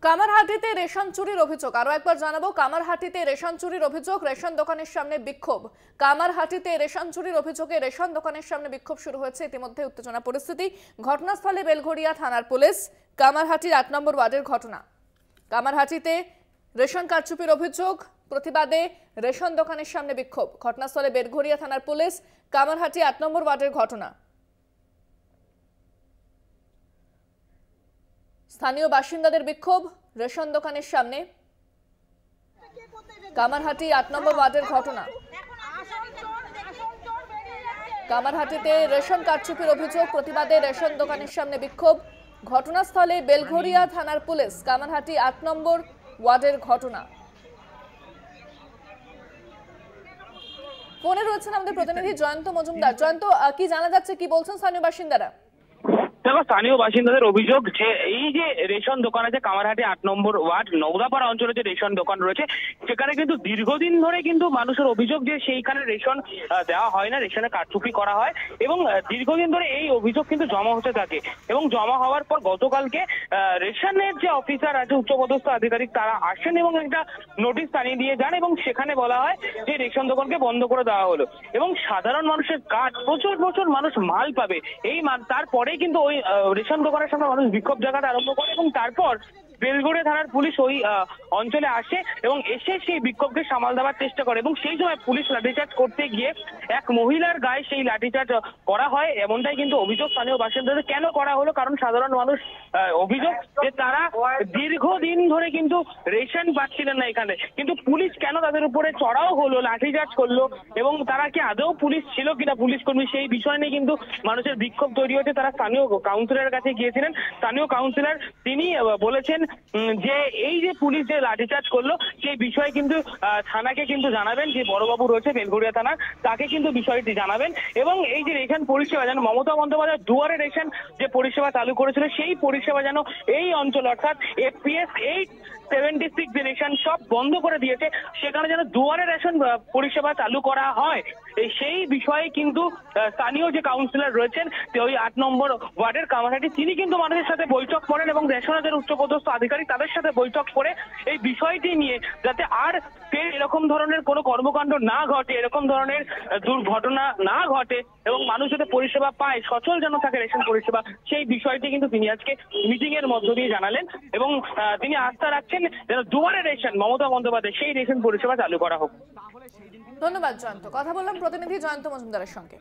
কামারহাটিতে ration চুরির অভিযোগ। আরো একবার জানাবো, কামারহাটিতে রেশন চুরির অভিযোগ, রেশন দোকানের সামনে বিক্ষোভ। কামারহাটিতে রেশন চুরির অভিযোগে রেশন দোকানের সামনে বিক্ষোভ শুরু হয়েছে। ইতিমধ্যে উত্তেজনা পরিস্থিতি। ঘটনাস্থলে বেলঘড়িয়া থানার পুলিশ। কামারহাটির ৮ নম্বর ওয়ার্ডের ঘটনা। কামারহাটিতে রেশন কারচুপির অভিযোগ, প্রতিবাদে রেশন দোকানের সামনে বিক্ষোভ। ঘটনাস্থলে বেলঘড়িয়া থানার পুলিশ। কামারহাটি ৮ নম্বর ওয়ার্ডের ঘটনা। স্থানীয় বাসিন্দাদের বিক্ষোভ রেশন দোকানের সামনে। কামারহাটি ৮ নম্বর ওয়ার্ডের ঘটনা। কামারহাটিতে রেশন কারচুপির অভিযোগ, প্রতিবাদে রেশন দোকানের সামনে বিক্ষোভ। ঘটনাস্থলে বেলঘড়িয়া থানার পুলিশ। কামারহাটি ৮ নম্বর ওয়ার্ডের ঘটনা। ফোনে রয়েছেন আমাদের প্রতিনিধি জয়ন্ত মজুমদার। জয়ন্ত, কি জানা যাচ্ছে, কি বলছেন স্থানীয় বাসিন্দারা? দেখো, স্থানীয় বাসিন্দাদের অভিযোগ যে এই যে রেশন দোকান আছে কামারহাটি ৮ নম্বর ওয়ার্ড নওদাপাড়া অঞ্চলে যে রেশন দোকান রয়েছে, সেখানে কিন্তু দীর্ঘদিন ধরে কিন্তু মানুষের অভিযোগ যে সেইখানে রেশন দেওয়া হয় না, রেশনে কারচুপি করা হয় এবং দীর্ঘদিন ধরে এই অভিযোগ কিন্তু জমা হতে থাকে। এবং জমা হওয়ার পর গতকালকে রেশনের যে অফিসার আছে, উচ্চপদস্থ আধিকারিক, তারা আসেন এবং একটা নোটিশ টানিয়ে দিয়ে যান এবং সেখানে বলা হয় যে রেশন দোকানকে বন্ধ করে দেওয়া হলো এবং সাধারণ মানুষের কাজ প্রচুর মানুষ মাল পাবে এই তারপরে কিন্তু ওই রেশন দোকানের সামনে মানুষ বিক্ষোভ জাগাতে আরম্ভ করে এবং তারপর বেলঘড়িয়া থানার পুলিশ ওই অঞ্চলে আসে এবং এসে সেই বিক্ষোভকে সামাল দেওয়ার চেষ্টা করে এবং সেই সময় পুলিশ লাঠিচার্জ করতে গিয়ে এক মহিলার গায়ে সেই লাঠিচার্জ করা হয়। এমনটাই কিন্তু অভিযোগ স্থানীয় বাসিন্দাদের। কেন করা হলো? কারণ সাধারণ মানুষ অভিযোগ যে তারা দীর্ঘদিন ধরে কিন্তু রেশন পাচ্ছিলেন না এখানে, কিন্তু পুলিশ কেন তাদের উপরে চড়াও হলো, লাঠিচার্জ করলো এবং তারা কি আদৌ পুলিশ ছিল কিনা, পুলিশ কর্মী, সেই বিষয় নিয়ে কিন্তু মানুষের বিক্ষোভ তৈরি হয়েছে। তারা স্থানীয় কাউন্সিলরের কাছে গিয়েছিলেন। স্থানীয় কাউন্সিলর তিনি বলেছেন যে এই যে পুলিশ যে লাঠিচার্জ করলো সেই বিষয়ে কিন্তু থানাকে কিন্তু জানাবেন, যে বড়বাবু রয়েছে বেলঘড়িয়া থানা, তাকে কিন্তু বিষয়টি জানাবেন এবং এই যে রেশন পরিষেবা যেন মমতা বন্দ্যোপাধ্যায় দুয়ারে রেশন যে পরিষেবা চালু করেছিল, সেই পরিষেবা যেন এই অঞ্চল অর্থাৎ এফপিএস 876 যে রেশন সব বন্ধ করে দিয়েছে, সেখানে যেন দুয়ারে রেশন পরিষেবা চালু করা হয়, সেই বিষয়ে কিন্তু স্থানীয় যে কাউন্সিলর রয়েছেন ওই ৮ নম্বর ওয়ার্ডের কামারহাটি, তিনি কিন্তু মানুষের সাথে বৈঠক করেন এবং রেশনের উচ্চপদস্থ আধিকারিক তাদের সাথে বৈঠক করে এই বিষয়টি নিয়ে যাতে আর এরকম ধরনের কোনো কর্মকাণ্ড না ঘটে, এরকম ধরনের দুর্ঘটনা না ঘটে এবং মানুষ যাতে পরিষেবা পায়, সচল যেন থাকে রেশন পরিষেবা, সেই বিষয়টি কিন্তু তিনি আজকে মিটিং এর মধ্য দিয়ে জানালেন এবং তিনি আস্থা রাখছেন যেন দুয়ারে রেশন মমতা বন্দ্যোপাধ্যায় সেই রেশন পরিষেবা চালু করা হোক। ধন্যবাদ জয়ন্ত। কথা বললাম প্রতিনিধি জয়ন্ত মজুমদারের সঙ্গে।